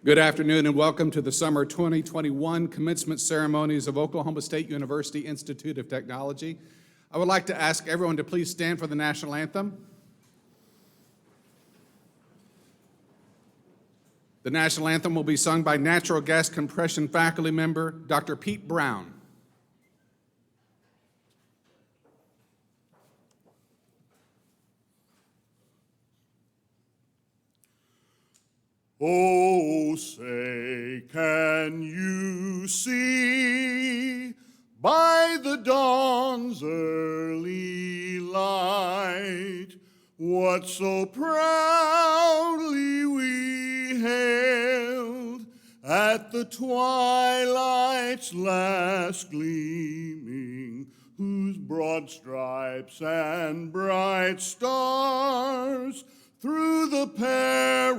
Good afternoon and welcome to the Summer 2021 Commencement Ceremonies of Oklahoma State University Institute of Technology. I would like to ask everyone to please stand for the national anthem. The national anthem will be sung by natural gas compression faculty member Dr. Pete Brown. Oh, say, can you see by the dawn's early light what so proudly we hailed at the twilight's last gleaming, whose broad stripes and bright stars through the perilous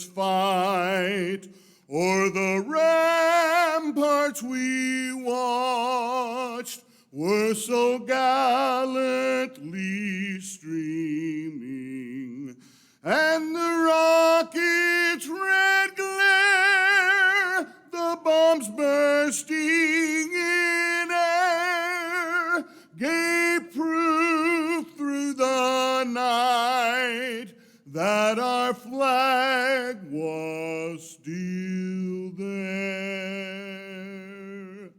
fight, o'er the ramparts we watched, were so gallantly streaming, and the rocket's red glare, the bombs bursting in air, gave proof through the night that our flag was still there.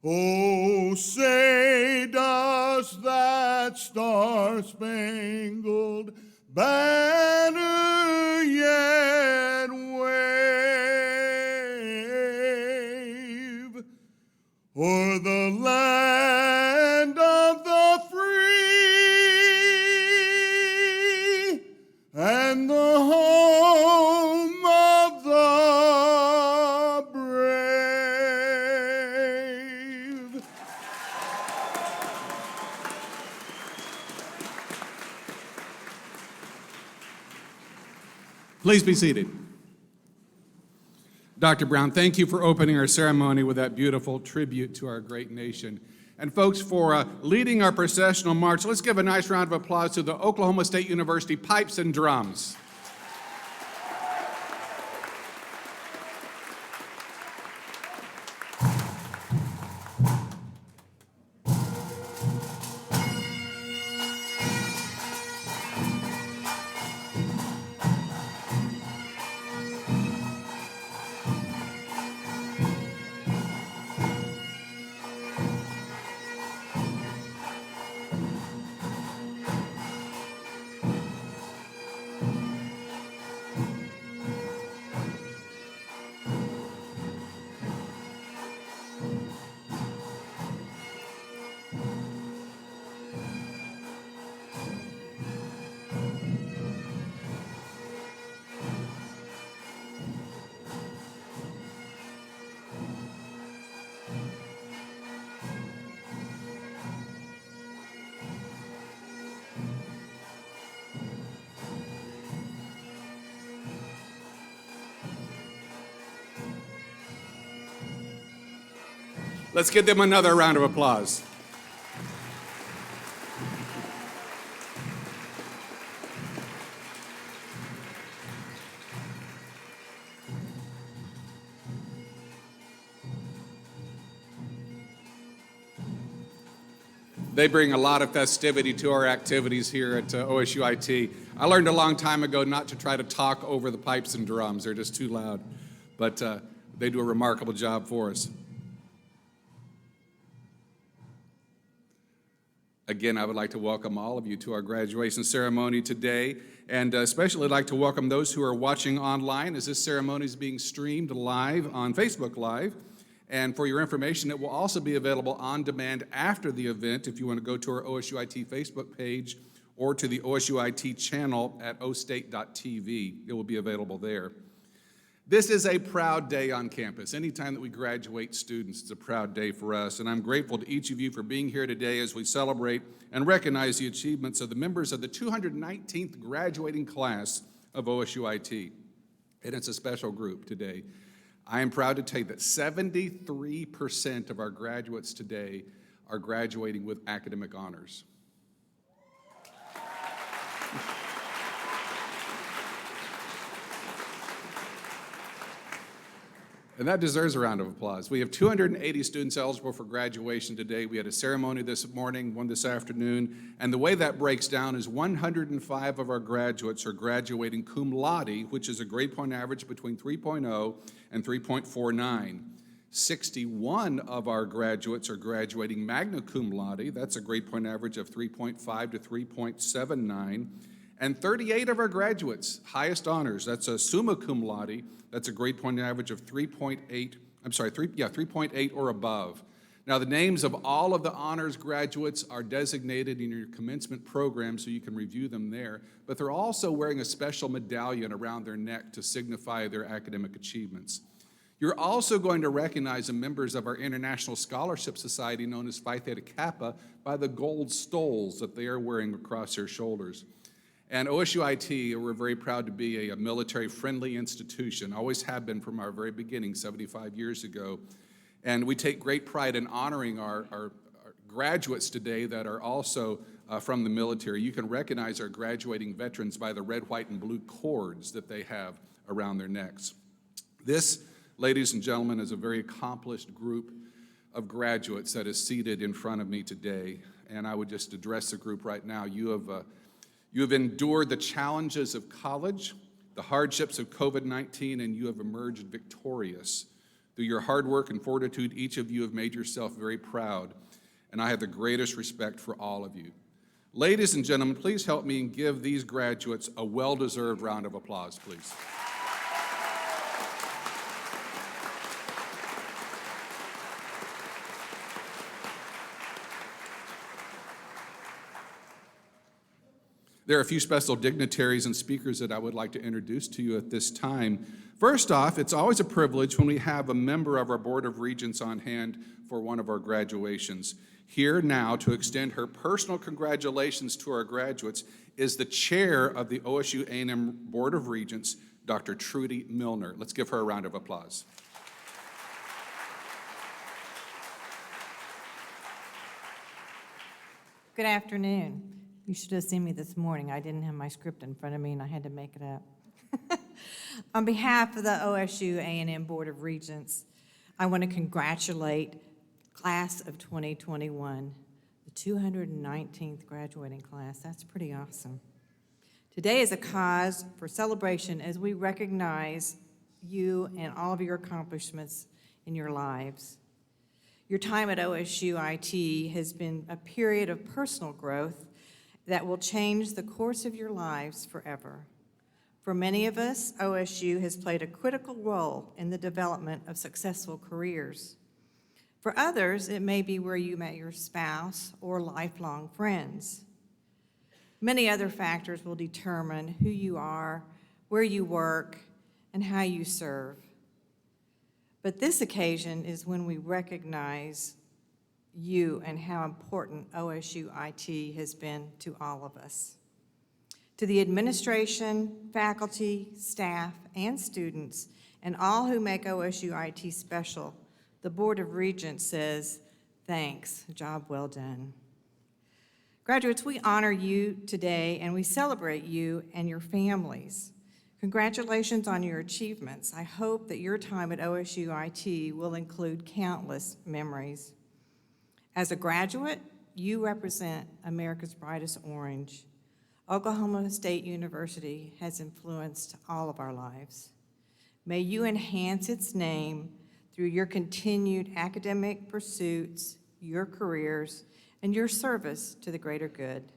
Oh, say, does that star-spangled banner yet wave o'er the land of the free and the home of the brave? Please be seated. Dr. Brown, thank you for opening our ceremony with that beautiful tribute to our great nation. And folks, for leading our processional march, let's give a nice round of applause to the Oklahoma State University Pipes and Drums. Let's give them another round of applause. They bring a lot of festivity to our activities here at OSUIT. I learned a long time ago not to try to talk over the pipes and drums. They're just too loud. But they do a remarkable job for us. Again, I would like to welcome all of you to our graduation ceremony today, and especially like to welcome those who are watching online, as this ceremony is being streamed live on Facebook Live. And for your information, it will also be available on demand after the event if you want to go to our OSUIT Facebook page or to the OSUIT channel at ostate.tv. It will be available there. This is a proud day on campus. Anytime that we graduate students, it's a proud day for us, and I'm grateful to each of you for being here today as we celebrate and recognize the achievements of the members of the 219th graduating class of OSUIT. And it's a special group today. I am proud to tell you that 73% of our graduates today are graduating with academic honors. And that deserves a round of applause. We have 280 students eligible for graduation today. We had a ceremony this morning, one this afternoon, and the way that breaks down is 105 of our graduates are graduating cum laude, which is a grade point average between 3.0 and 3.49. 61 of our graduates are graduating magna cum laude. That's a grade point average of 3.5 to 3.79. And 38 of our graduates, highest honors, that's a summa cum laude, that's a grade point average of 3.8 or above. Now, the names of all of the honors graduates are designated in your commencement program, so you can review them there, but they're also wearing a special medallion around their neck to signify their academic achievements. You're also going to recognize the members of our International Scholarship Society, known as Phi Theta Kappa, by the gold stoles that they are wearing across their shoulders. And OSUIT, we're very proud to be a military-friendly institution, always have been from our very beginning, 75 years ago. And we take great pride in honoring our graduates today that are also from the military. You can recognize our graduating veterans by the red, white, and blue cords that they have around their necks. This, ladies and gentlemen, is a very accomplished group of graduates that is seated in front of me today. And I would just address the group right now. You have endured the challenges of college, the hardships of COVID-19, and you have emerged victorious. Through your hard work and fortitude, each of you have made yourself very proud, and I have the greatest respect for all of you. Ladies and gentlemen, please help me and give these graduates a well-deserved round of applause, please. There are a few special dignitaries and speakers that I would like to introduce to you at this time. First off, it's always a privilege when we have a member of our Board of Regents on hand for one of our graduations. Here now to extend her personal congratulations to our graduates is the chair of the OSU A&M Board of Regents, Dr. Trudy Milner. Let's give her a round of applause. Good afternoon. You should have seen me this morning. I didn't have my script in front of me and I had to make it up. On behalf of the OSU A&M Board of Regents, I want to congratulate class of 2021, the 219th graduating class. That's pretty awesome. Today is a cause for celebration as we recognize you and all of your accomplishments in your lives. Your time at OSUIT has been a period of personal growth that will change the course of your lives forever. For many of us, OSU has played a critical role in the development of successful careers. For others, it may be where you met your spouse or lifelong friends. Many other factors will determine who you are, where you work, and how you serve. But this occasion is when we recognize you and how important OSUIT has been to all of us. To the administration, faculty, staff, and students, and all who make OSUIT special, the Board of Regents says, thanks, job well done. Graduates, we honor you today and we celebrate you and your families. Congratulations on your achievements. I hope that your time at OSUIT will include countless memories. As a graduate, you represent America's brightest orange. Oklahoma State University has influenced all of our lives. May you enhance its name through your continued academic pursuits, your careers, and your service to the greater good.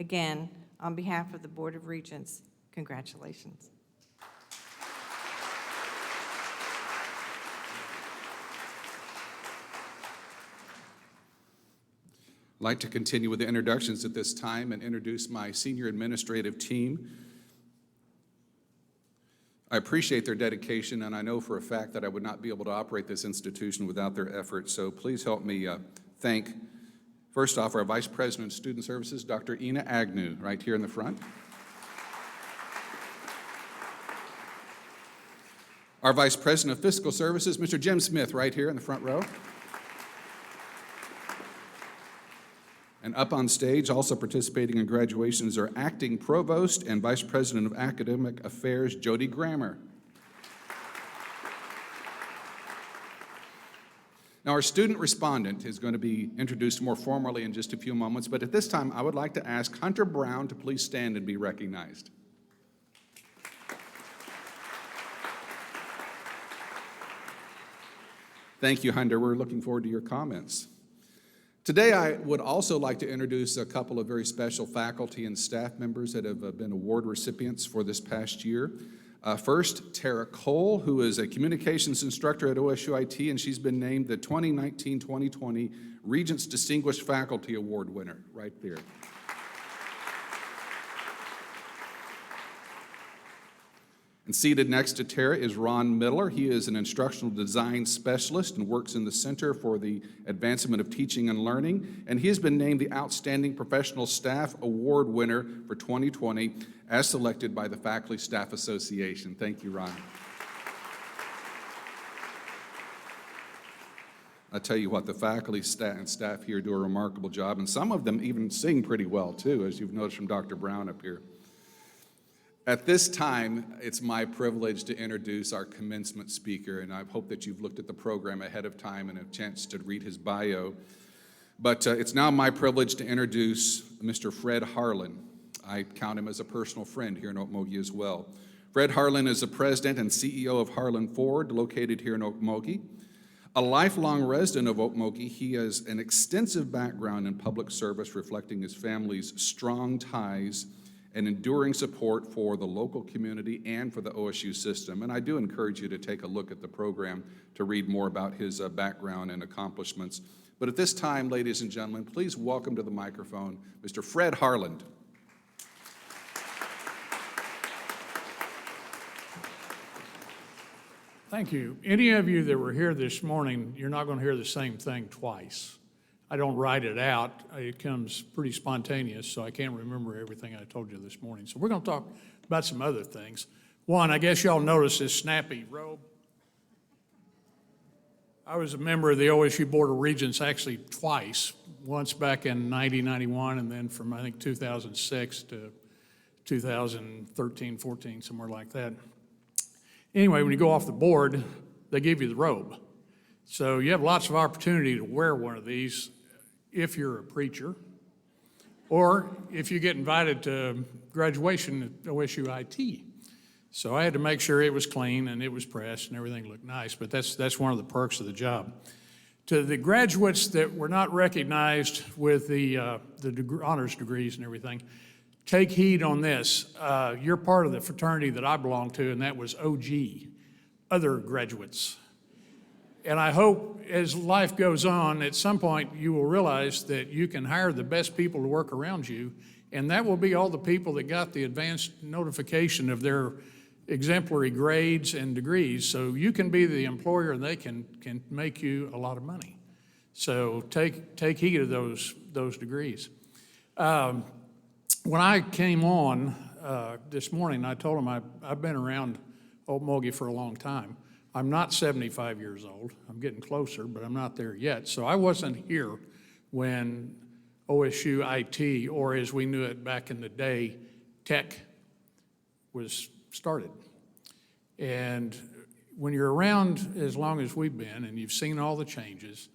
Again, on behalf of the Board of Regents, congratulations. I'd like to continue with the introductions at this time and introduce my senior administrative team. I appreciate their dedication, and I know for a fact that I would not be able to operate this institution without their efforts, so please help me thank, first off, our Vice President of Student Services, Dr. Ina Agnew, right here in the front. Our Vice President of Fiscal Services, Mr. Jim Smith, right here in the front row. And up on stage, also participating in graduations, are Acting Provost and Vice President of Academic Affairs, Jody Grammer. Now, our student respondent is going to be introduced more formally in just a few moments, but at this time, I would like to ask Hunter Brown to please stand and be recognized. Thank you, Hunter. We're looking forward to your comments. Today, I would also like to introduce a couple of very special faculty and staff members that have been award recipients for this past year. First, Tara Cole, who is a communications instructor at OSUIT, and she's been named the 2019-2020 Regents Distinguished Faculty Award winner, right there. And seated next to Tara is Ron Miller. He is an instructional design specialist and works in the Center for the Advancement of Teaching and Learning. And he has been named the Outstanding Professional Staff Award winner for 2020 as selected by the Faculty Staff Association. Thank you, Ron. I tell you what, the faculty and staff here do a remarkable job, and some of them even sing pretty well too, as you've noticed from Dr. Brown up here. At this time, it's my privilege to introduce our commencement speaker, and I hope that you've looked at the program ahead of time and have a chance to read his bio. But it's now my privilege to introduce Mr. Fred Harlan. I count him as a personal friend here in Okmulgee as well. Fred Harlan is the president and CEO of Harlan Ford, located here in Okmulgee. A lifelong resident of Okmulgee, he has an extensive background in public service, reflecting his family's strong ties and enduring support for the local community and for the OSU system. And I do encourage you to take a look at the program to read more about his background and accomplishments. But at this time, ladies and gentlemen, please welcome to the microphone Mr. Fred Harland. Thank you. Any of you that were here this morning, you're not going to hear the same thing twice. I don't write it out. It comes pretty spontaneous, so I can't remember everything I told you this morning. So we're going to talk about some other things. One, I guess y'all noticed this snappy robe. I was a member of the OSU Board of Regents actually twice, once back in 91, and then from I think 2006 to 2013, 14, somewhere like that. Anyway, when you go off the board, they give you the robe. So you have lots of opportunity to wear one of these if you're a preacher, or if you get invited to graduation at OSUIT. So I had to make sure it was clean and it was pressed and everything looked nice, but that's one of the perks of the job. To the graduates that were not recognized with the honors degrees and everything, take heed on this. You're part of the fraternity that I belong to, and that was OG, other graduates. And I hope as life goes on, at some point you will realize that you can hire the best people to work around you, and that will be all the people that got the advanced notification of their exemplary grades and degrees. So you can be the employer and they can make you a lot of money. So take heed of those degrees. When I came on this morning, I told them I've been around Okmulgee for a long time. I'm not 75 years old. I'm getting closer, but I'm not there yet. So I wasn't here when OSUIT, or as we knew it back in the day, Tech was started. And when you're around as long as we've been and you've seen all the changes,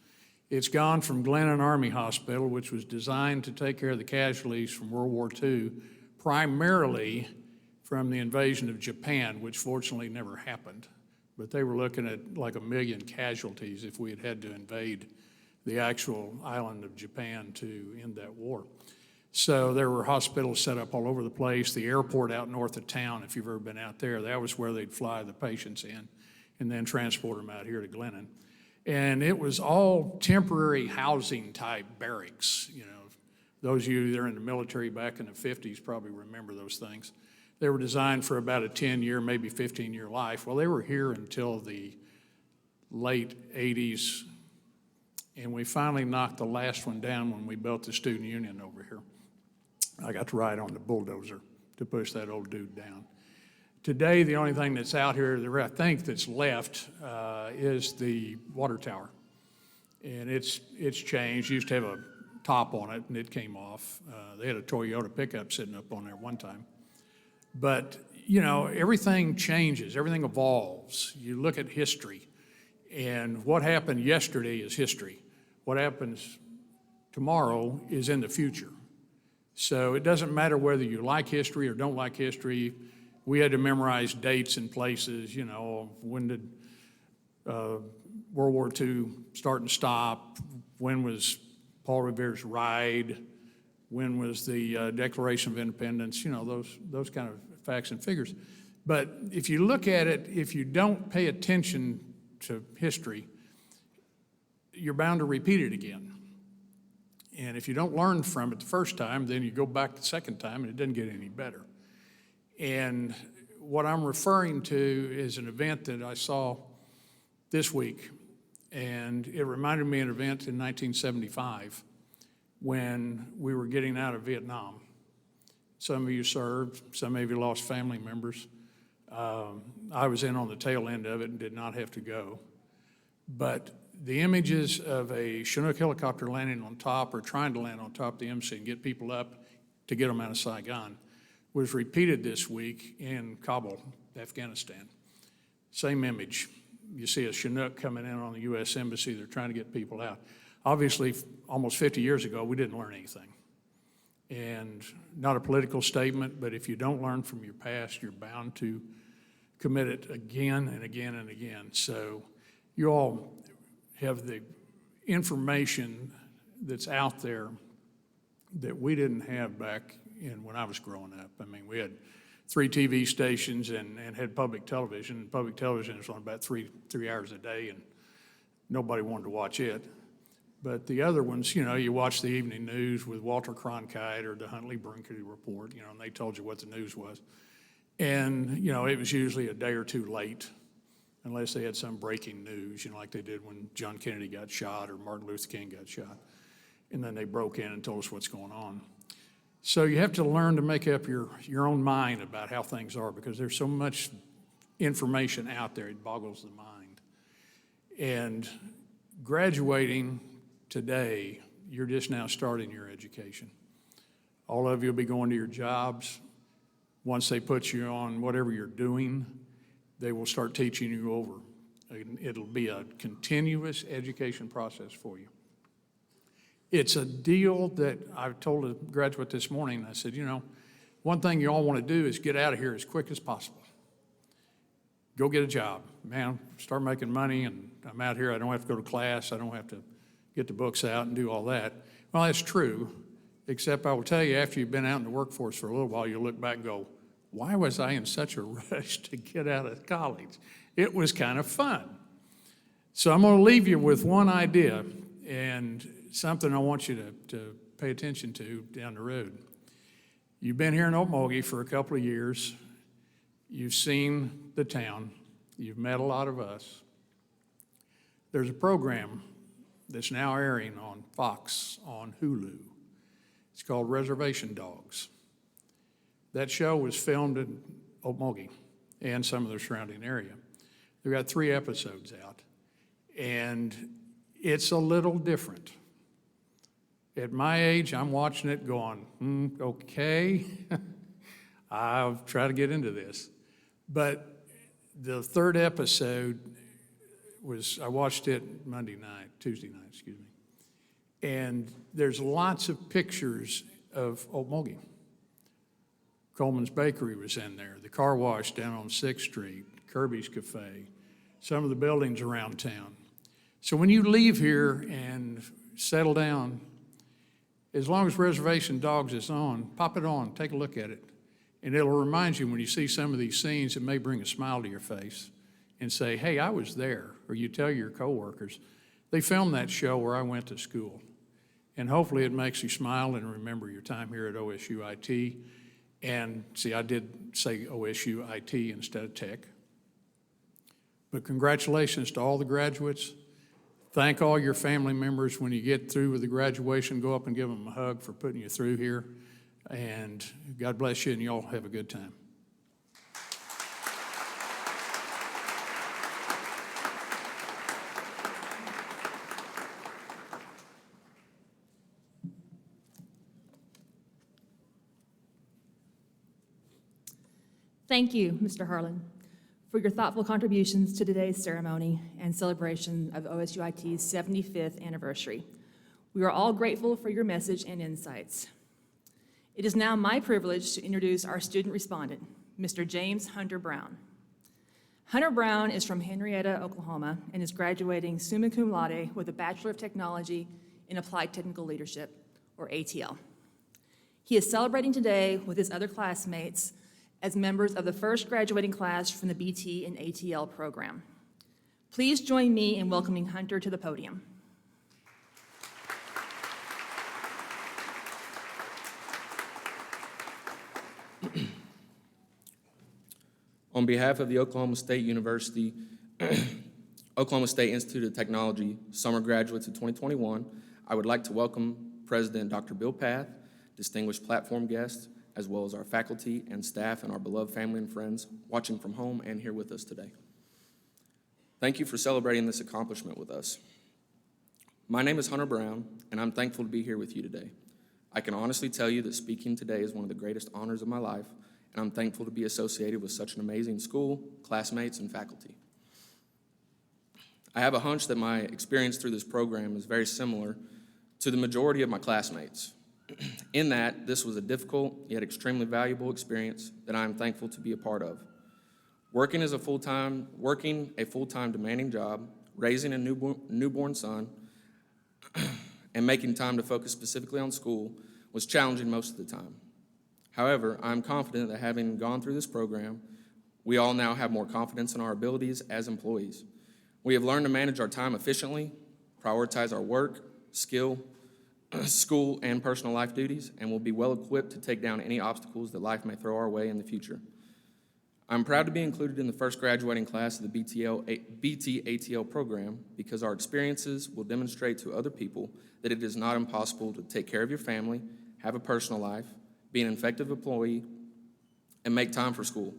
it's gone from Glennon Army Hospital, which was designed to take care of the casualties from World War II, primarily from the invasion of Japan, which fortunately never happened. But they were looking at like 1 million casualties if we had had to invade the actual island of Japan to end that war. So there were hospitals set up all over the place. The airport out north of town, if you've ever been out there, that was where they'd fly the patients in and then transport them out here to Glennon. And it was all temporary housing type barracks. You know, those of you that are in the military back in the 50s probably remember those things. They were designed for about a 10-year, maybe 15-year life. Well, they were here until the late 80s, and we finally knocked the last one down when we built the student union over here. I got to ride on the bulldozer to push that old dude down. Today, the only thing that's out here that I think that's left is the water tower. And it's changed. It used to have a top on it, and it came off. They had a Toyota pickup sitting up on there one time. But, you know, everything changes. Everything evolves. You look at history. And what happened yesterday is history. What happens tomorrow is in the future. So it doesn't matter whether you like history or don't like history. We had to memorize dates and places, you know, when did World War II start and stop, when was Paul Revere's ride, when was the Declaration of Independence, you know, those kind of facts and figures. But if you look at it, if you don't pay attention to history, you're bound to repeat it again. And if you don't learn from it the first time, then you go back the second time and it doesn't get any better. And what I'm referring to is an event that I saw this week, and it reminded me of an event in 1975 when we were getting out of Vietnam. Some of you served, some of you lost family members. I was in on the tail end of it and did not have to go. But the images of a Chinook helicopter landing on top or trying to land on top of the embassy and get people up to get them out of Saigon was repeated this week in Kabul, Afghanistan. Same image. You see a Chinook coming in on the U.S. Embassy. They're trying to get people out. Obviously, almost 50 years ago, we didn't learn anything. And not a political statement, but if you don't learn from your past, you're bound to commit it again and again and again. So you all have the information that's out there that we didn't have back when I was growing up. I mean, we had 3 TV stations and had public television. And public television was on about three hours a day, and nobody wanted to watch it. But the other ones, you know, you watch the evening news with Walter Cronkite or the Huntley-Brinkley Report, you know, and they told you what the news was. And, you know, it was usually a day or two late, unless they had some breaking news, you know, like they did when John Kennedy got shot or Martin Luther King got shot. And then they broke in and told us what's going on. So you have to learn to make up your own mind about how things are, because there's so much information out there, it boggles the mind. And graduating today, you're just now starting your education. All of you will be going to your jobs. Once they put you on whatever you're doing, they will start teaching you over. It'll be a continuous education process for you. It's a deal that I told a graduate this morning. I said, you know, one thing you all want to do is get out of here as quick as possible. Go get a job. Man, start making money, and I'm out here. I don't have to go to class. I don't have to get the books out and do all that. Well, that's true, except I will tell you, after you've been out in the workforce for a little while, you'll look back and go, why was I in such a rush to get out of college? It was kind of fun. So I'm going to leave you with one idea and something I want you to pay attention to down the road. You've been here in Okmulgee for a couple of years. You've seen the town. You've met a lot of us. There's a program that's now airing on Fox on Hulu. It's called Reservation Dogs. That show was filmed in Okmulgee and some of the surrounding area. They've got 3 episodes out, and it's a little different. At my age, I'm watching it going, okay, I'll try to get into this. But the 3rd episode I watched it Tuesday night, excuse me. And there's lots of pictures of Okmulgee. Coleman's Bakery was in there, the car wash down on 6th Street, Kirby's Cafe, some of the buildings around town. So when you leave here and settle down, as long as Reservation Dogs is on, pop it on, take a look at it. And it'll remind you when you see some of these scenes, it may bring a smile to your face and say, hey, I was there. Or you tell your coworkers, they filmed that show where I went to school. And hopefully it makes you smile and remember your time here at OSUIT. And see, I did say OSUIT instead of Tech. But congratulations to all the graduates. Thank all your family members. When you get through with the graduation, go up and give them a hug for putting you through here. And God bless you, and you all have a good time. Thank you, Mr. Harlan. for your thoughtful contributions to today's ceremony and celebration of OSUIT's 75th anniversary. We are all grateful for your message and insights. It is now my privilege to introduce our student respondent, Mr. James Hunter Brown. Hunter Brown is from Henrietta, Oklahoma, and is graduating summa cum laude with a Bachelor of Technology in Applied Technical Leadership, or ATL. He is celebrating today with his other classmates as members of the first graduating class from the BT and ATL program. Please join me in welcoming Hunter to the podium. On behalf of the Oklahoma State University, Oklahoma State Institute of Technology summer graduates of 2021, I would like to welcome President Dr. Bill Path, distinguished platform guests, as well as our faculty and staff and our beloved family and friends watching from home and here with us today. Thank you for celebrating this accomplishment with us. My name is Hunter Brown, and I'm thankful to be here with you today. I can honestly tell you that speaking today is one of the greatest honors of my life, and I'm thankful to be associated with such an amazing school, classmates, and faculty. I have a hunch that my experience through this program is very similar to the majority of my classmates, in that this was a difficult yet extremely valuable experience that I am thankful to be a part of. Working a full-time demanding job, raising a newborn son, and making time to focus specifically on school was challenging most of the time. However, I'm confident that having gone through this program, we all now have more confidence in our abilities as employees. We have learned to manage our time efficiently, prioritize our work, skill, school, and personal life duties, and will be well equipped to take down any obstacles that life may throw our way in the future. I'm proud to be included in the first graduating class of the BT-ATL program because our experiences will demonstrate to other people that it is not impossible to take care of your family, have a personal life, be an effective employee, and make time for school.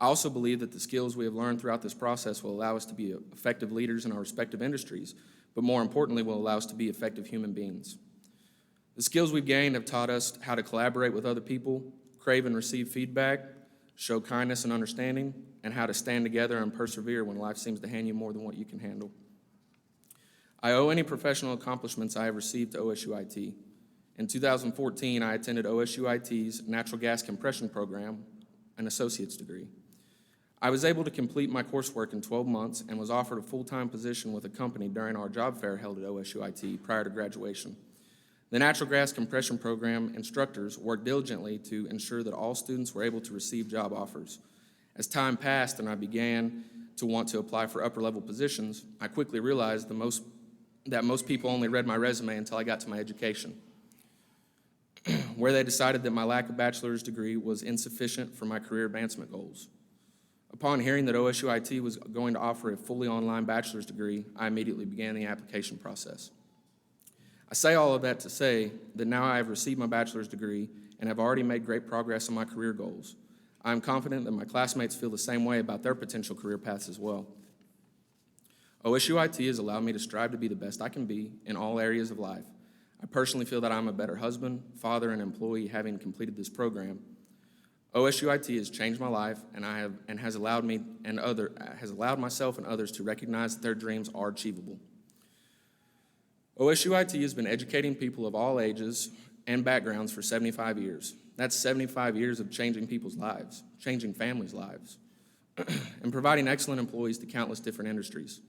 I also believe that the skills we have learned throughout this process will allow us to be effective leaders in our respective industries, but more importantly, will allow us to be effective human beings. The skills we've gained have taught us how to collaborate with other people, crave and receive feedback, show kindness and understanding, and how to stand together and persevere when life seems to hand you more than what you can handle. I owe any professional accomplishments I have received to OSUIT. In 2014, I attended OSUIT's Natural Gas Compression Program, an associate's degree. I was able to complete my coursework in 12 months and was offered a full-time position with a company during our job fair held at OSUIT prior to graduation. The Natural Gas Compression Program instructors worked diligently to ensure that all students were able to receive job offers. As time passed and I began to want to apply for upper-level positions, I quickly realized that most people only read my resume until I got to my education, where they decided that my lack of bachelor's degree was insufficient for my career advancement goals. Upon hearing that OSUIT was going to offer a fully online bachelor's degree, I immediately began the application process. I say all of that to say that now I have received my bachelor's degree and have already made great progress on my career goals. I am confident that my classmates feel the same way about their potential career paths as well. OSUIT has allowed me to strive to be the best I can be in all areas of life. I personally feel that I'm a better husband, father, and employee having completed this program. OSUIT has changed my life and has allowed myself and others to recognize that their dreams are achievable. OSUIT has been educating people of all ages and backgrounds for 75 years. That's 75 years of changing people's lives, changing families' lives, and providing excellent employees to countless different industries.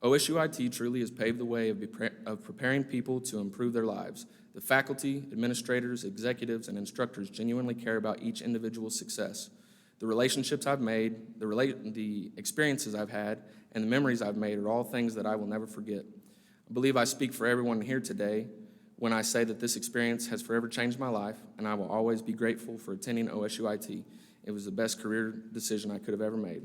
OSUIT truly has paved the way of preparing people to improve their lives. The faculty, administrators, executives, and instructors genuinely care about each individual's success. The relationships I've made, the experiences I've had, and the memories I've made are all things that I will never forget. I believe I speak for everyone here today when I say that this experience has forever changed my life, and I will always be grateful for attending OSUIT. It was the best career decision I could have ever made.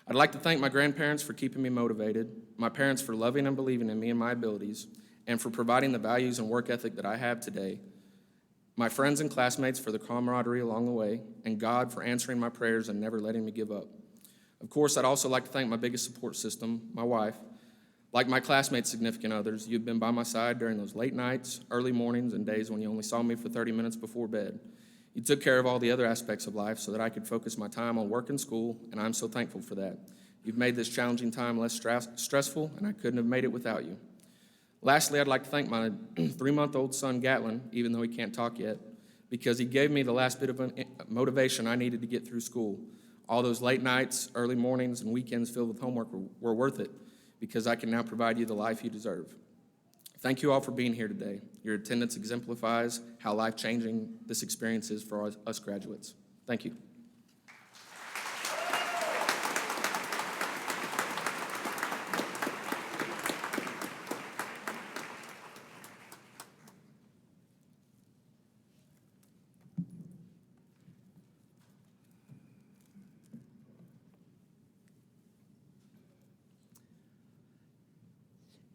I'd like to thank my grandparents for keeping me motivated, my parents for loving and believing in me and my abilities, and for providing the values and work ethic that I have today, my friends and classmates for the camaraderie along the way, and God for answering my prayers and never letting me give up. Of course, I'd also like to thank my biggest support system, my wife. Like my classmates' significant others, you've been by my side during those late nights, early mornings, and days when you only saw me for 30 minutes before bed. You took care of all the other aspects of life so that I could focus my time on work and school, and I'm so thankful for that. You've made this challenging time less stressful, and I couldn't have made it without you. Lastly, I'd like to thank my 3-month-old son, Gatlin, even though he can't talk yet, because he gave me the last bit of motivation I needed to get through school. All those late nights, early mornings, and weekends filled with homework were worth it, because I can now provide you the life you deserve. Thank you all for being here today. Your attendance exemplifies how life-changing this experience is for us graduates. Thank you.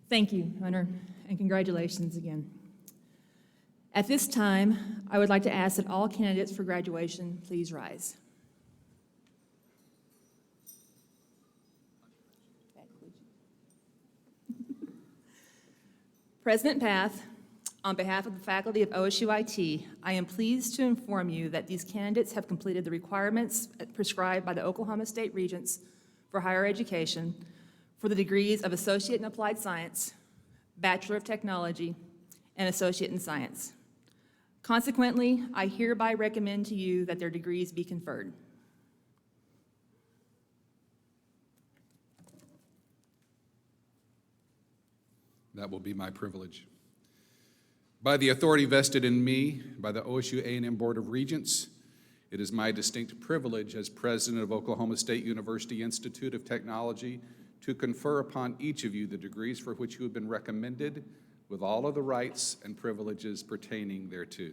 Thank you, Hunter, and congratulations again. At this time, I would like to ask that all candidates for graduation please rise. President Path, on behalf of the faculty of OSUIT, I am pleased to inform you that these candidates have completed the requirements prescribed by the Oklahoma State Regents for higher education for the degrees of Associate in Applied Science, Bachelor of Technology, and Associate in Science. Consequently, I hereby recommend to you that their degrees be conferred. That will be my privilege. By the authority vested in me by the OSU A&M Board of Regents, it is my distinct privilege as president of Oklahoma State University Institute of Technology to confer upon each of you the degrees for which you have been recommended with all of the rights and privileges pertaining thereto.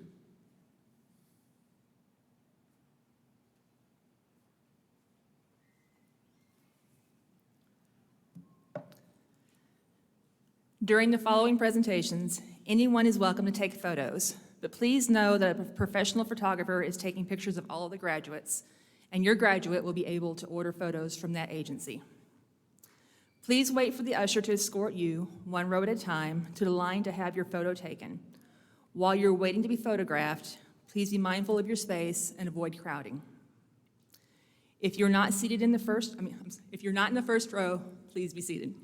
During the following presentations, anyone is welcome to take photos, but please know that a professional photographer is taking pictures of all of the graduates, and your graduate will be able to order photos from that agency. Please wait for the usher to escort you, one row at a time, to the line to have your photo taken. While you're waiting to be photographed, please be mindful of your space and avoid crowding. If you're not seated in the first, if you're not in the first row, please be seated.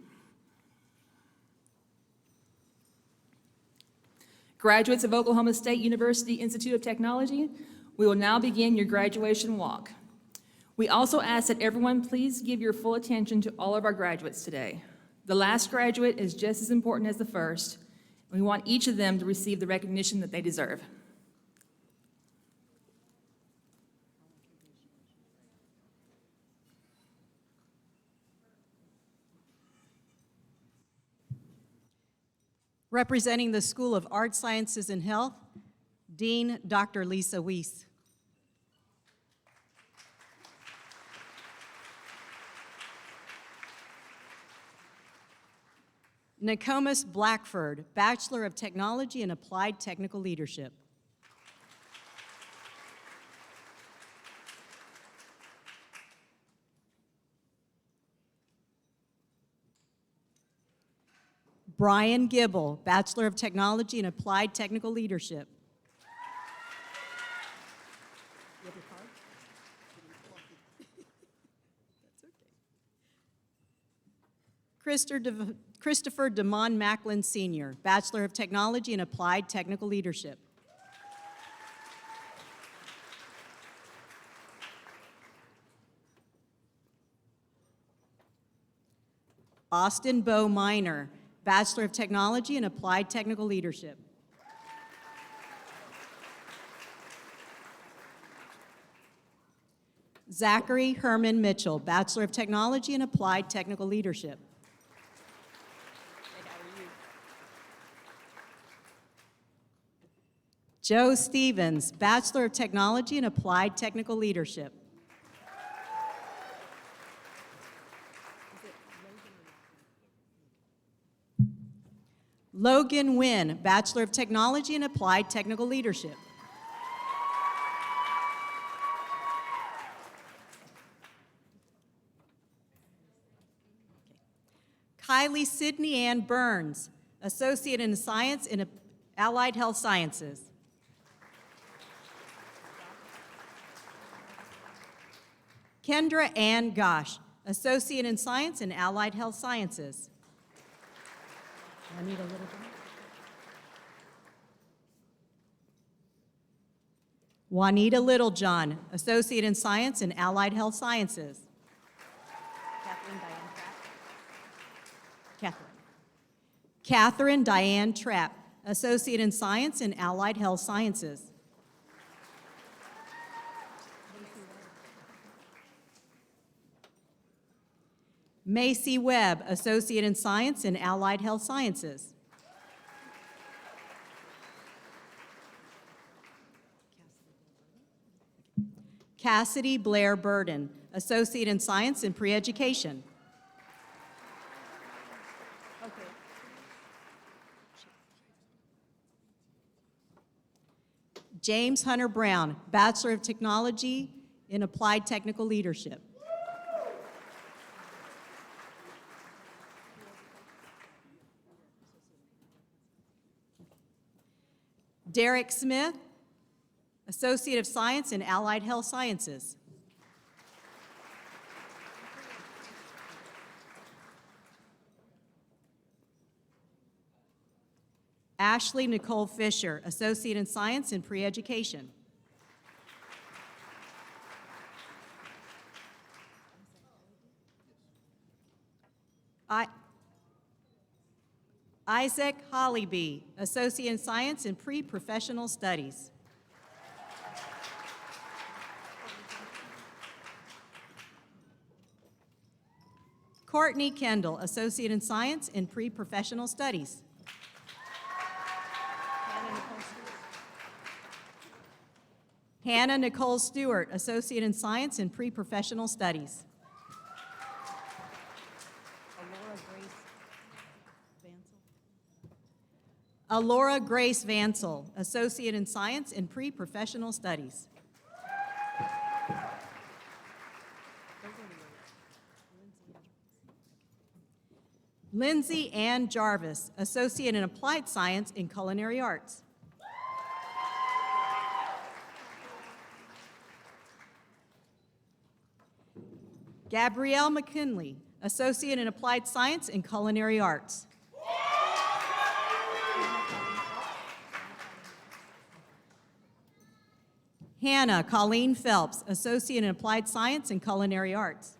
Graduates of Oklahoma State University Institute of Technology, we will now begin your graduation walk. We also ask that everyone please give your full attention to all of our graduates today. The last graduate is just as important as the first. We want each of them to receive the recognition that they deserve. Representing the School of Art Sciences and Health, Dean Dr. Lisa Weiss. Nokomis Blackford, Bachelor of Technology and Applied Technical Leadership. Brian Gibble, Bachelor of Technology and Applied Technical Leadership. Christopher DeMond Macklin Sr., Bachelor of Technology and Applied Technical Leadership. Austin Bo Minor, Bachelor of Technology and Applied Technical Leadership. Zachary Herman Mitchell, Bachelor of Technology and Applied Technical Leadership. Joe Stevens, Bachelor of Technology and Applied Technical Leadership. Logan Wynn, Bachelor of Technology and Applied Technical Leadership. Kylie Sydney Ann Burns, Associate in Science in Allied Health Sciences. Kendra Ann Gosh, Associate in Science and Allied Health Sciences. Juanita Littlejohn. Juanita Littlejohn, Associate in Science and Allied Health Sciences. Catherine Diane Trapp, Associate in Science and Allied Health Sciences. Macy Webb, Associate in Science and Allied Health Sciences. Cassidy Blair Burden, Associate in Science and Pre-Education. James Hunter Brown, Bachelor of Technology in Applied Technical Leadership. Derek Smith, Associate of Science in Allied Health Sciences. Ashley Nicole Fisher, Associate in Science and Pre-Education. Isaac Hollyby, Associate in Science and Pre-Professional Studies. Courtney Kendall, Associate in Science and Pre-Professional Studies. Hannah Nicole Stewart, Associate in Science and Pre-Professional Studies. Alora Grace Vansel, Associate in Science and Pre-Professional Studies. Lindsay Ann Jarvis, Associate in Applied Science in Culinary Arts. Gabrielle McKinley, Associate in Applied Science in Culinary Arts. Hannah Colleen Phelps, Associate in Applied Science in Culinary Arts.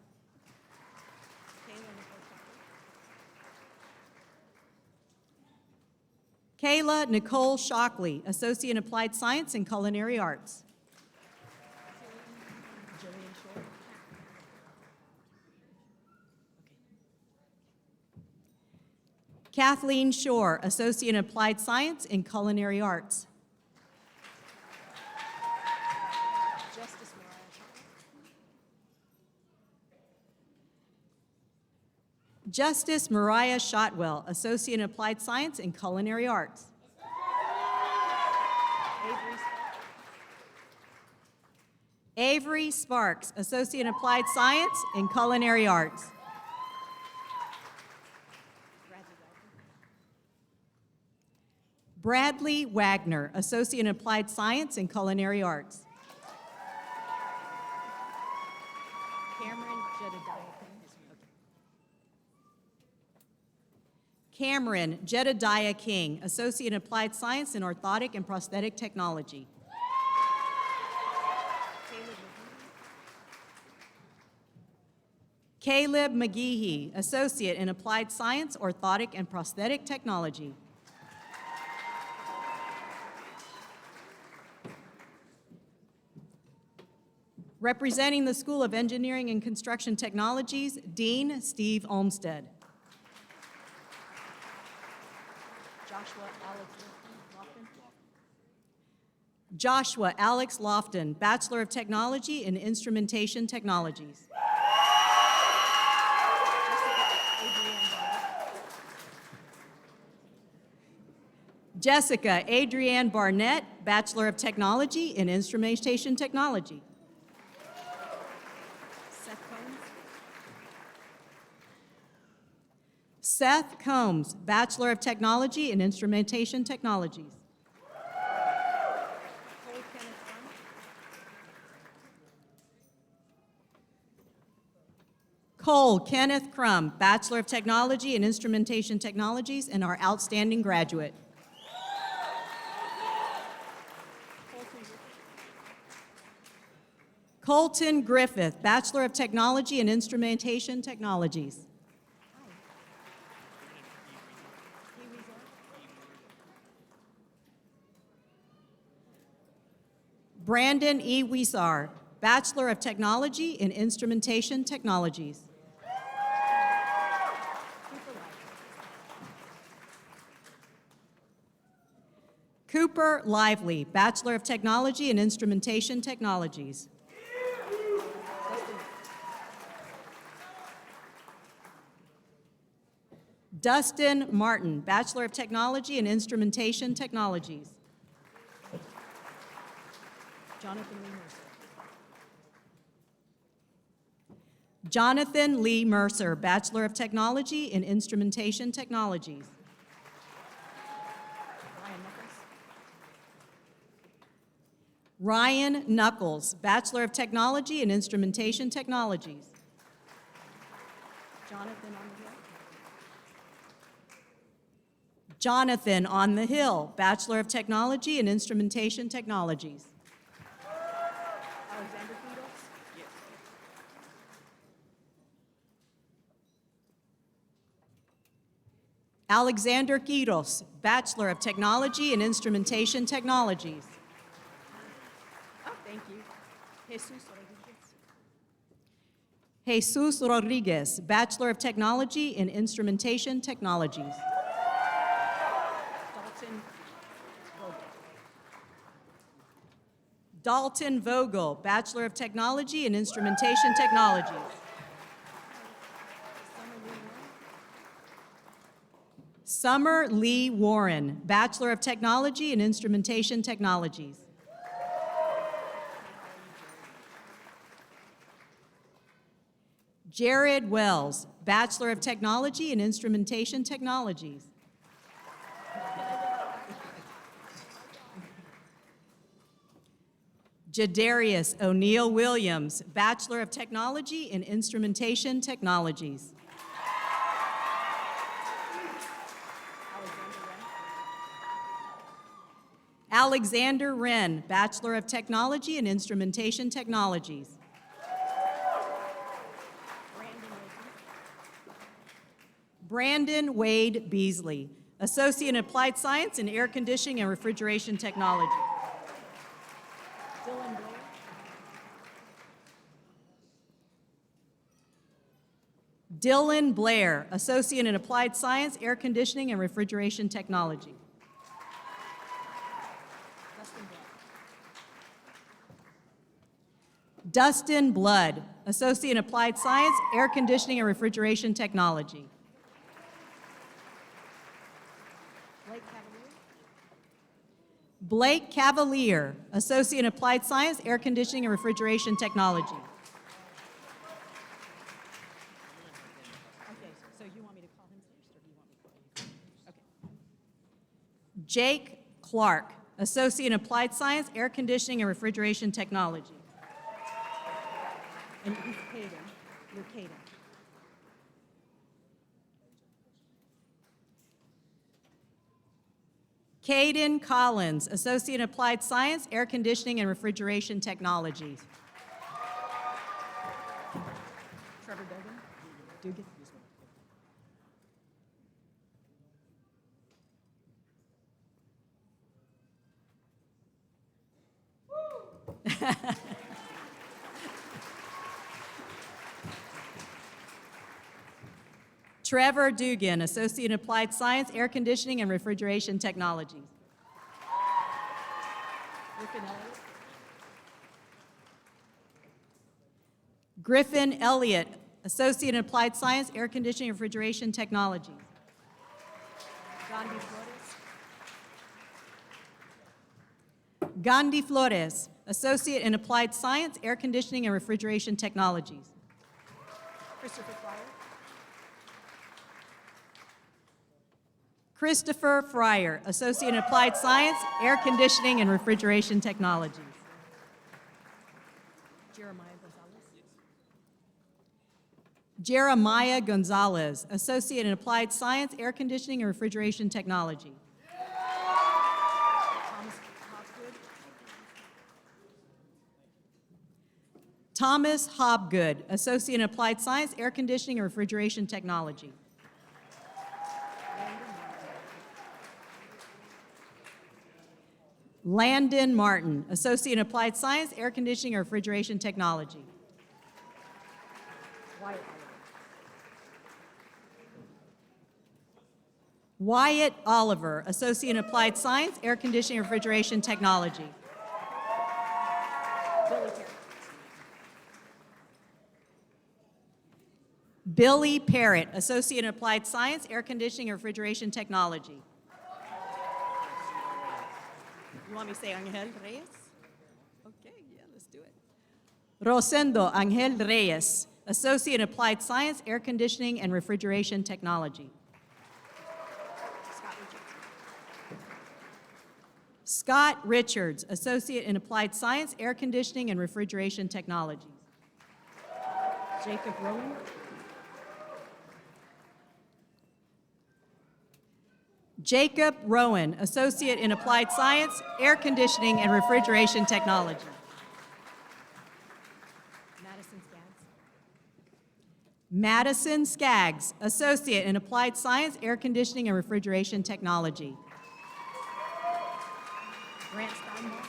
Kayla Nicole Shockley, Associate in Applied Science in Culinary Arts. Kathleen Shore, Associate in Applied Science in Culinary Arts. Justice Mariah Shotwell, Associate in Applied Science in Culinary Arts. Avery Sparks, Associate in Applied Science in Culinary Arts. Bradley Wagner, Associate in Applied Science in Culinary Arts. Cameron Jedediah King, Associate in Applied Science in Orthotic and Prosthetic Technology. Caleb McGehee, Associate in Applied Science, Orthotic and Prosthetic Technology. Representing the School of Engineering and Construction Technologies, Dean Steve Olmsted. Joshua Alex Lofton, Bachelor of Technology in Instrumentation Technologies. Jessica Adrienne Barnett, Bachelor of Technology in Instrumentation Technology. Seth Combs, Bachelor of Technology in Instrumentation Technologies. Cole Kenneth Crum, Bachelor of Technology in Instrumentation Technologies, and our outstanding graduate. Colton Griffith, Bachelor of Technology in Instrumentation Technologies. Brandon E. Wiesar, Bachelor of Technology in Instrumentation Technologies. Cooper Lively, Bachelor of Technology in Instrumentation Technologies. Dustin Martin, Bachelor of Technology in Instrumentation Technologies. Jonathan Lee Mercer. Jonathan Lee Mercer, Bachelor of Technology in Instrumentation Technologies. Ryan Knuckles, Bachelor of Technology in Instrumentation Technologies. Jonathan on the Hill. Jonathan on the Hill, Bachelor of Technology in Instrumentation Technologies. Alexander Kiedels? Yes. Alexander Kiedels, Bachelor of Technology in Instrumentation Technologies. Oh, thank you. Jesus Rodriguez. Jesus Rodriguez, Bachelor of Technology in Instrumentation Technologies. Dalton Vogel, Bachelor of Technology in Instrumentation Technologies. Summer Lee Warren, Bachelor of Technology in Instrumentation Technologies. Jared Wells, Bachelor of Technology in Instrumentation Technologies. Jadarius O'Neill Williams, Bachelor of Technology in Instrumentation Technologies. Alexander Wren, Bachelor of Technology in Instrumentation Technologies. Brandon Wade Beasley, Associate in Applied Science in Air Conditioning and Refrigeration Technology. Dylan Blair, Associate in Applied Science, Air Conditioning and Refrigeration Technology. Dustin Blood, Associate in Applied Science, Air Conditioning and Refrigeration Technology. Blake Cavalier, Associate in Applied Science, Air Conditioning and Refrigeration Technology. Okay, so you want me to call him first, or do you want me to call you first? Okay. Jake Clark, Associate in Applied Science, Air Conditioning and Refrigeration Technology. And he's Caden. You're Caden. Caden Collins, Associate in Applied Science, Air Conditioning and Refrigeration Technologies. Trevor Dugan? Trevor Dugan, Associate in Applied Science, Air Conditioning and Refrigeration Technologies. Griffin Elliott, Associate in Applied Science, Air Conditioning and Refrigeration Technologies. Gandhi Flores, Associate in Applied Science, Air Conditioning and Refrigeration Technologies. Christopher Fryer. Christopher Fryer, Associate in Applied Science, Air Conditioning and Refrigeration Technologies. Jeremiah Gonzalez. Jeremiah Gonzalez, Associate in Applied Science, Air Conditioning and Refrigeration Technology. Thomas Hobgood, Associate in Applied Science, Air Conditioning and Refrigeration Technology. Landon Martin, Associate in Applied Science, Air Conditioning and Refrigeration Technology. Wyatt Oliver, Associate in Applied Science, Air Conditioning and Refrigeration Technology. Billy Parrott, Associate in Applied Science, Air Conditioning and Refrigeration Technology. You want me to say Angel Reyes? Okay, yeah, let's do it. Rosendo Angel Reyes, Associate in Applied Science, Air Conditioning and Refrigeration Technology. Scott Richards, Associate in Applied Science, Air Conditioning and Refrigeration Technology. Jacob Rowan. Jacob Rowan, Associate in Applied Science, Air Conditioning and Refrigeration Technology. Madison Skaggs, Associate in Applied Science, Air Conditioning and Refrigeration Technology. Grant Steinbach.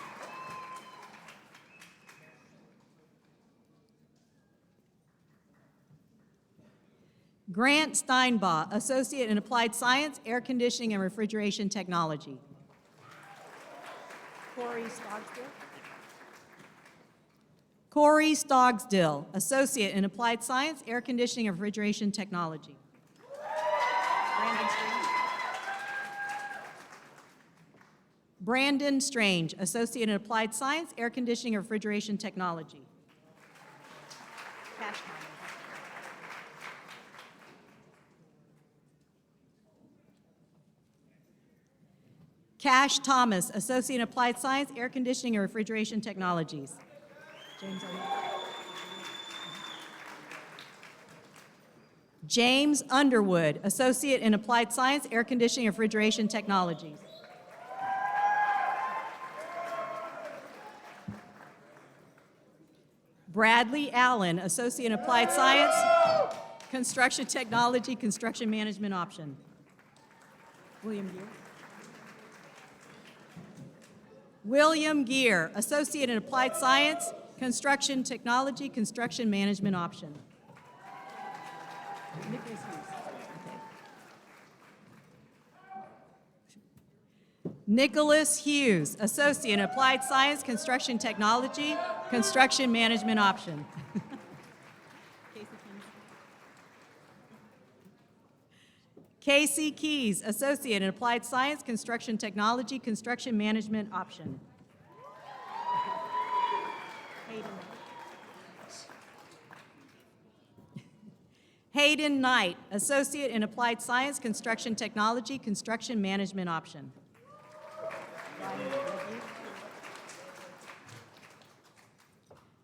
Grant Steinbaugh, Associate in Applied Science, Air Conditioning and Refrigeration Technology. Corey Stogsdill. Corey Stogsdill, Associate in Applied Science, Air Conditioning and Refrigeration Technology. Brandon Strange. Brandon Strange, Associate in Applied Science, Air Conditioning and Refrigeration Technology. Cash Thomas. Cash Thomas, Associate in Applied Science, Air Conditioning and Refrigeration Technologies. James Underwood. James Underwood, Associate in Applied Science, Air Conditioning and Refrigeration Technologies. Bradley Allen, Associate in Applied Science, Construction Technology, Construction Management Option. William Gear. William Gear, Associate in Applied Science, Construction Technology, Construction Management Option. Nicholas Hughes. Okay. Nicholas Hughes, Associate in Applied Science, Construction Technology, Construction Management Option. Casey Keys, Associate in Applied Science, Construction Technology, Construction Management Option. Hayden Knight, Associate in Applied Science, Construction Technology, Construction Management Option.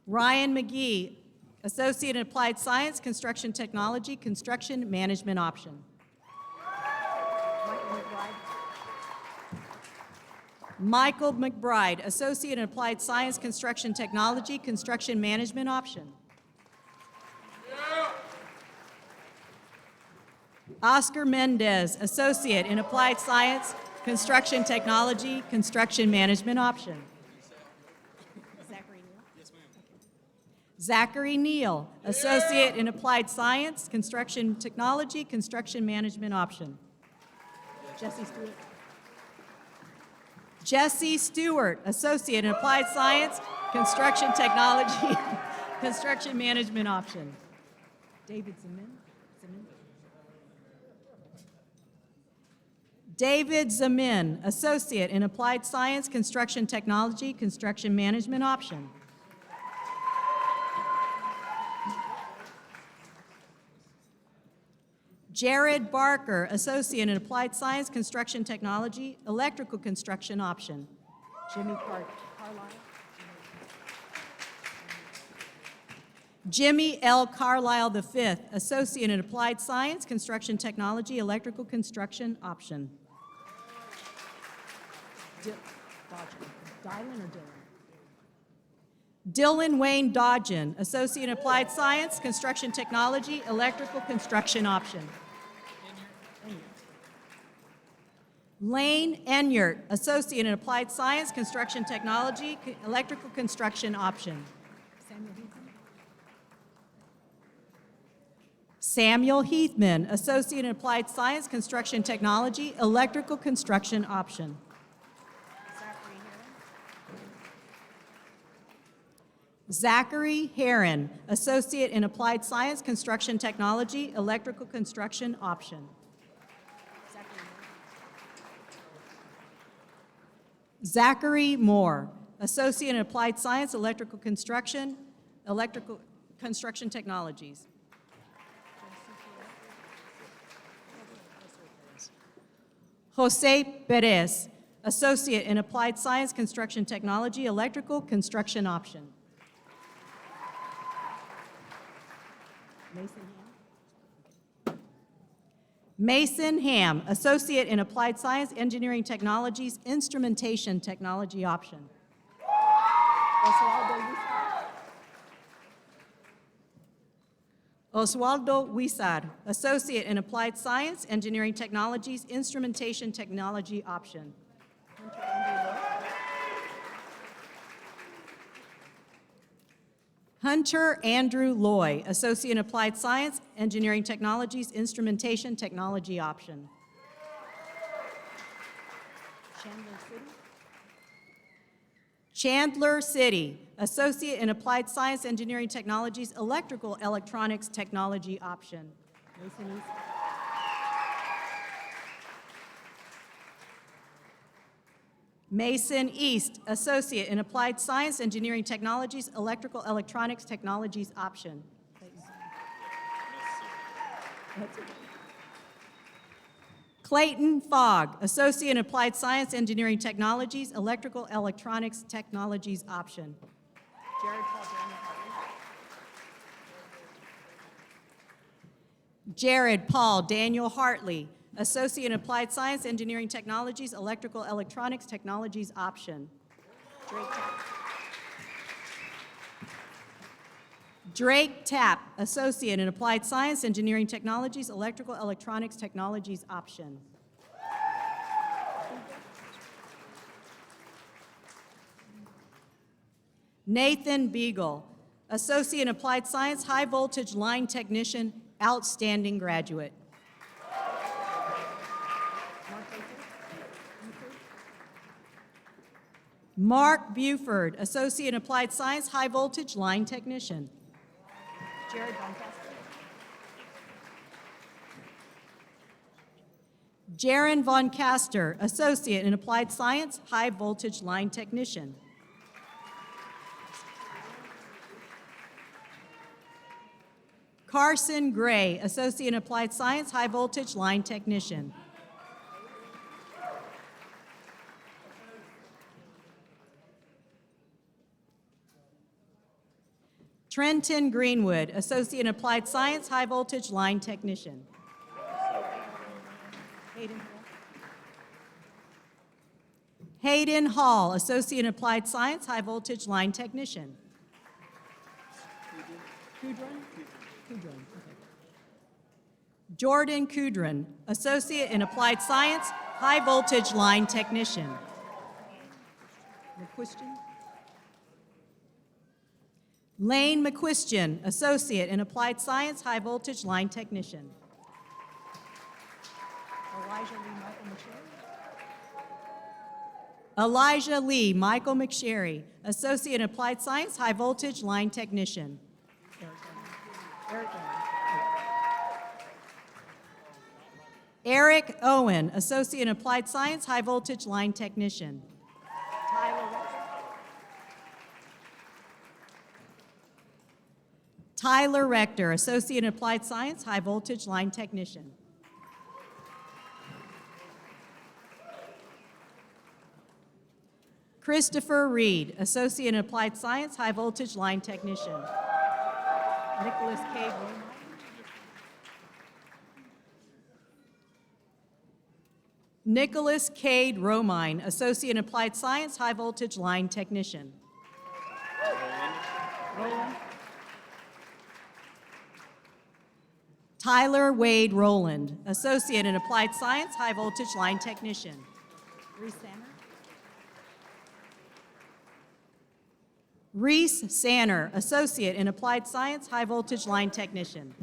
Ryan McGee, Associate in Applied Science, Construction Technology, Construction Management Option. Michael McBride, Associate in Applied Science, Construction Technology, Construction Management Option. Oscar Mendez, Associate in Applied Science, Construction Technology, Construction Management Option. Zachary Neal, Associate in Applied Science, Construction Technology, Construction Management Option. Jesse Stewart. Jesse Stewart, Associate in Applied Science, Construction Technology, Construction Management Option. David Zeman. David Zemin, Associate in Applied Science, Construction Technology, Construction Management Option. Jared Barker, Associate in Applied Science, Construction Technology, Electrical Construction Option. Jimmy Harlan. Jimmy L. Carlisle V, Associate in Applied Science, Construction Technology, Electrical Construction option. Dylan Wayne Dodgen, Associate in Applied Science, Construction Technology, Electrical Construction option. Lane Enyart, Associate in Applied Science, Construction Technology, Electrical Construction option. Samuel Heathman, Associate in Applied Science, Construction Technology, Electrical Construction option. Zachary Heron, Associate in Applied Science, Construction Technology, Electrical Construction option. Zachary Moore, Associate in Applied Science, Electrical Construction Technologies. Jose Perez, Associate in Applied Science, Construction Technology, Electrical Construction option. Mason Ham, Associate in Applied Science, Engineering Technologies, Instrumentation Technology option. Oswaldo Huizar, Associate in Applied Science, Engineering Technologies, Instrumentation Technology option. Hunter Andrew Loy, Associate in Applied Science, Engineering Technologies, Instrumentation Technology option. Chandler City, Associate in Applied Science, Engineering Technologies, Electrical Electronics Technology option. Mason East, Associate in Applied Science, Engineering Technologies, Electrical Electronics Technologies option. Clayton Fogg, Associate in Applied Science, Engineering Technologies, Electrical Electronics Technologies option. Jared Paul Daniel Hartley, Associate in Applied Science, Engineering Technologies, Electrical Electronics Technologies option. Drake Tapp, Associate in Applied Science, Engineering Technologies, Electrical Electronics Technologies option. Nathan Beagle, Associate in Applied Science, High Voltage Line Technician, outstanding graduate. Mark Buford, Associate in Applied Science, High Voltage Line Technician. Jaron Von Caster, Associate in Applied Science, High Voltage Line Technician. Carson Gray, Associate in Applied Science, High Voltage Line Technician. Trenton Greenwood, Associate in Applied Science, High Voltage Line Technician. Hayden Hall, Associate in Applied Science, High Voltage Line Technician. Jordan Kudrin, Associate in Applied Science, High Voltage Line Technician. Lane McQuistion, Associate in Applied Science, High Voltage Line Technician. Elijah Lee Michael McSherry, Associate in Applied Science, High Voltage Line Technician. Eric Owen, Associate in Applied Science, High Voltage Line Technician. Tyler Rector, Associate in Applied Science, High Voltage Line Technician. Christopher Reed, Associate in Applied Science, High Voltage Line Technician. Nicholas Cade Romine. Nicholas Cade Romine, Associate in Applied Science, High Voltage Line Technician. Roland. Tyler Wade Roland, Associate in Applied Science, High Voltage Line Technician. Reese Sanner. Reese Sanner, Associate in Applied Science, High Voltage Line Technician.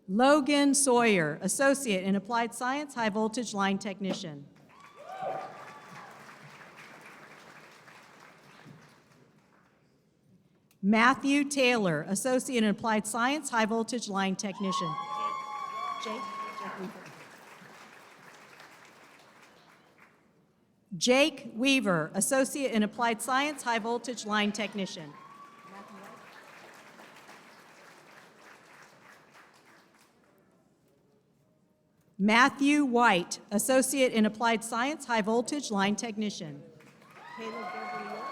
Logan Sawyer, Associate in Applied Science, High Voltage Line Technician. Matthew Taylor, Associate in Applied Science, High Voltage Line Technician. Jake Weaver. Jake Weaver, Associate in Applied Science, High Voltage Line Technician. Matthew White, Associate in Applied Science, High Voltage Line Technician. Caleb Gregory York.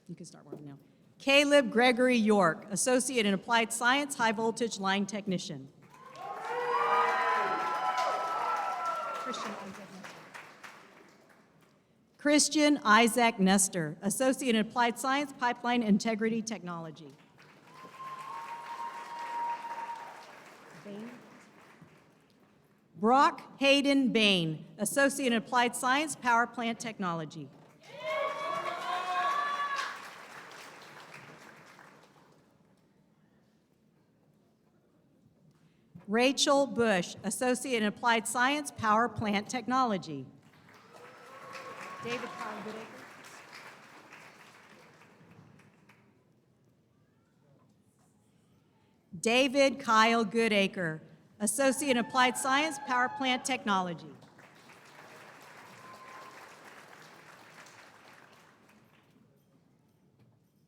You can start working now. Caleb Gregory York, Associate in Applied Science, High Voltage Line Technician. Christian Isaac Nestor, Associate in Applied Science, Pipeline Integrity Technology. Brock Hayden Bain, Associate in Applied Science, Power Plant Technology. Rachel Bush, Associate in Applied Science, Power Plant Technology. David Kyle Goodacre. David Kyle Goodacre, Associate in Applied Science, Power Plant Technology.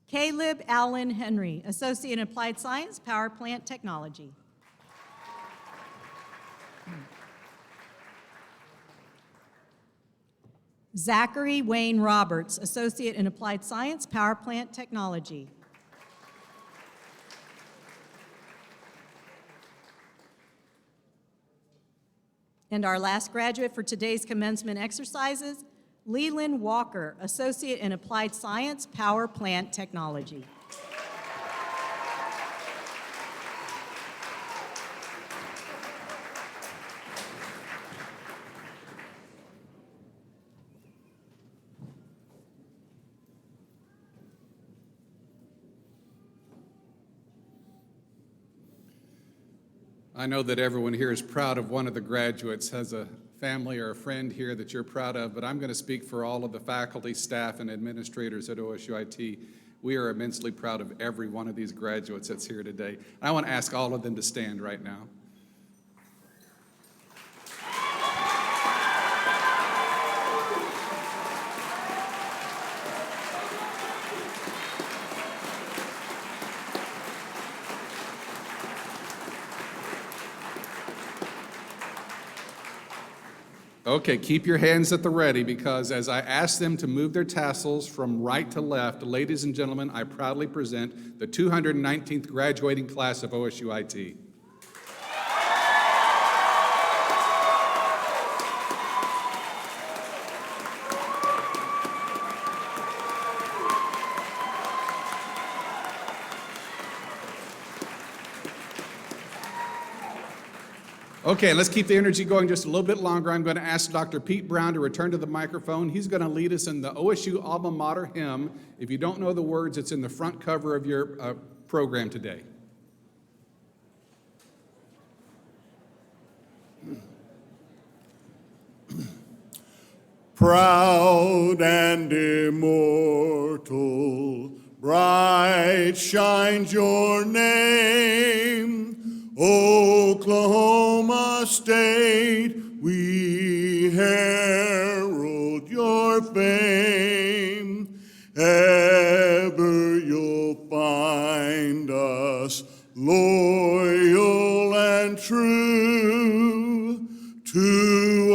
Caleb Allen Henry, Associate in Applied Science, Power Plant Technology. Zachary Wayne Roberts, Associate in Applied Science, Power Plant Technology. And our last graduate for today's commencement exercises, Leland Walker, Associate in Applied Science, Power Plant Technology. I know that everyone here is proud of one of the graduates, has a family or a friend here that you're proud of, but I'm going to speak for all of the faculty, staff, and administrators at OSUIT. We are immensely proud of every one of these graduates that's here today. I want to ask all of them to stand right now. Okay, keep your hands at the ready, because as I ask them to move their tassels from right to left, ladies and gentlemen, I proudly present the 219th graduating class of OSUIT. Okay, let's keep the energy going just a little bit longer. I'm going to ask Dr. Pete Brown to return to the microphone. He's going to lead us in the OSU Alma Mater hymn. If you don't know the words, it's in the front cover of your program today. Proud and immortal, bright shines your name. Oklahoma State, we herald your fame. Ever you'll find us loyal and true to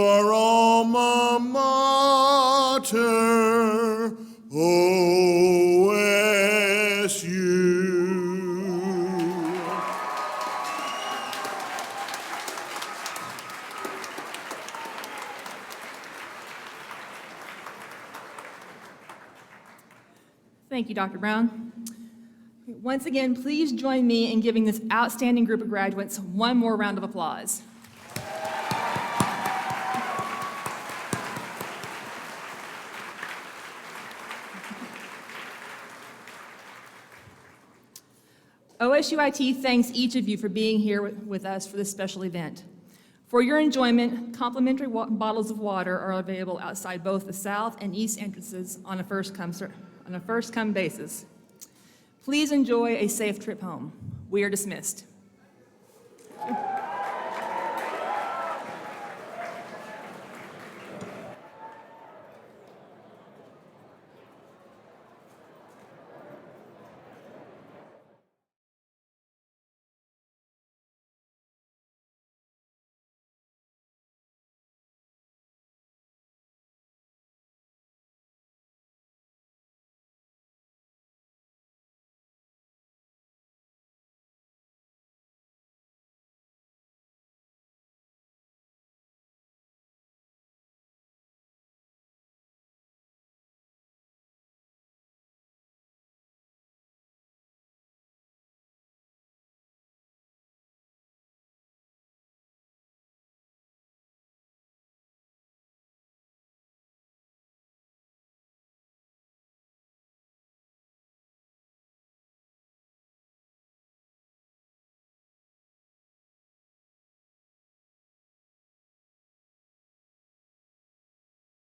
Thank you, Dr. Brown. Once again, please join me in giving this outstanding group of graduates one more round of applause. OSUIT thanks each of you for being here with us for this special event. For your enjoyment, complimentary bottles of water are available outside both the south and east entrances on a first-come basis. Please enjoy a safe trip home. We are dismissed.